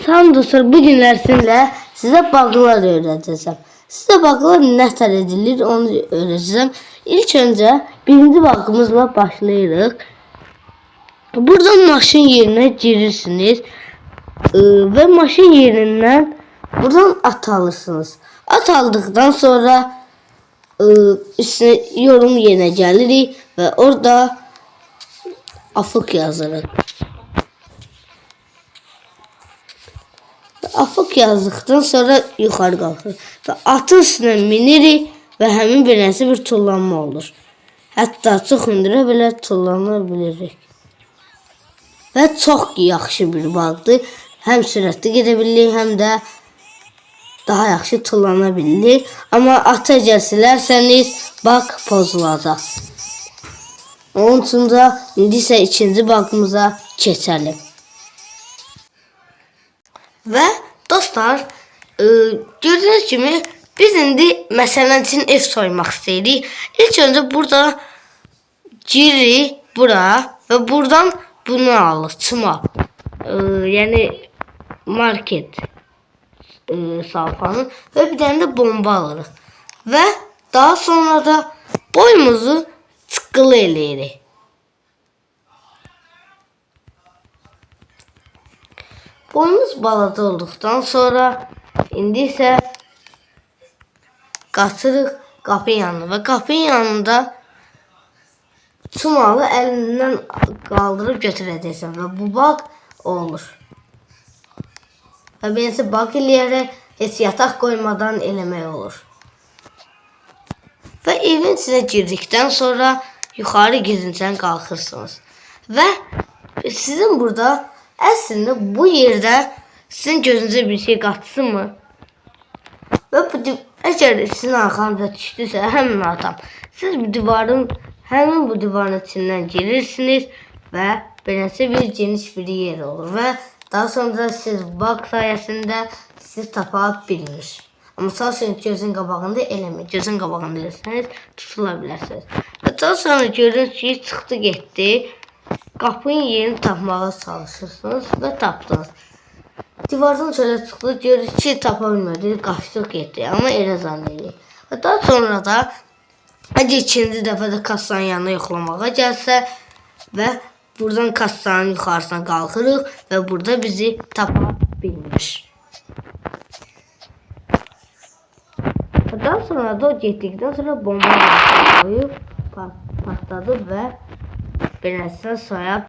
Salam dostlar, bugün sizinle size bug'lar öğreteceğim. Size bug'lar nasıl edilir onu öğreteceğim. İlk önce birinci bug'ımızla başlayırıq. Buradan maşın yerine girirsiniz ve maşın yerinden buradan at alırsınız. At aldıktan sonra üstüne yorum yerine gelirik ve orada afık yazırıq. Afık yazdıktan sonra yukarı qalxır və atın üstünə minirik və həmin beləsi bir tullanma olur. Hətta çox hündürə belə tullana bilirik. Və çox yaxşı bir bug'dır. Həm sürətli gedə bilirik, həm də daha yaxşı tullana bilirik. Amma ata gəlsələrsəniz bug pozulacaq. Onun üçün də indi isə ikinci bug'ımıza keçəlim. Ve dostlar, gördüğünüz gibi biz indi məsələn üçün ev soymaq istəyirik. İlk öncə burada giririk bura və buradan bunu alırıq, çıma. Yəni market sayfanı və bir dənə də bomba alırıq. Və daha sonra da boyumuzu çıqqılı eləyirik. Boyumuz balaca olduqdan sonra indi isə qaçırıq qapının yanına və qapının yanında çumalı əlindən qaldırıb götürəcəksən və bu bug olur. Və birisi bug eləyərək heç yataq qoymadan eləmək olur. Və evin içinə girdikdən sonra yuxarı gizincdən qalxırsınız. Və sizin burada əslində bu yerdə sizin gözünüzə bir şey qaçsın mı? Və əgər sizin arxanıza düşdüsə, həmin adam, siz həmin bu divarın içindən girirsiniz və beləsə bir geniş bir yer olur və daha sonra siz bug sayəsində sizi tapa bilmir. Amma sadəcə gözün qabağında eləmək. Gözün qabağında eləsəniz tutula bilərsiniz. Və daha sonra görürsünüz ki, çıxdı getdi. Qapının yerini tapmağa çalışırsınız və tapdınız. Divardan çölə çıxdı, görürük ki, tapa bilmədik, qaçdıq getdi, amma elə zannedirik. Və daha sonra da əgər ikinci dəfə də kassanın yanına yoxlamağa gəlsə və buradan kassanın yuxarısına qalxırıq və burada bizi tapa bilmir. Daha sonra da o getdikdən sonra bomba qoyub partladı və beləsinə soya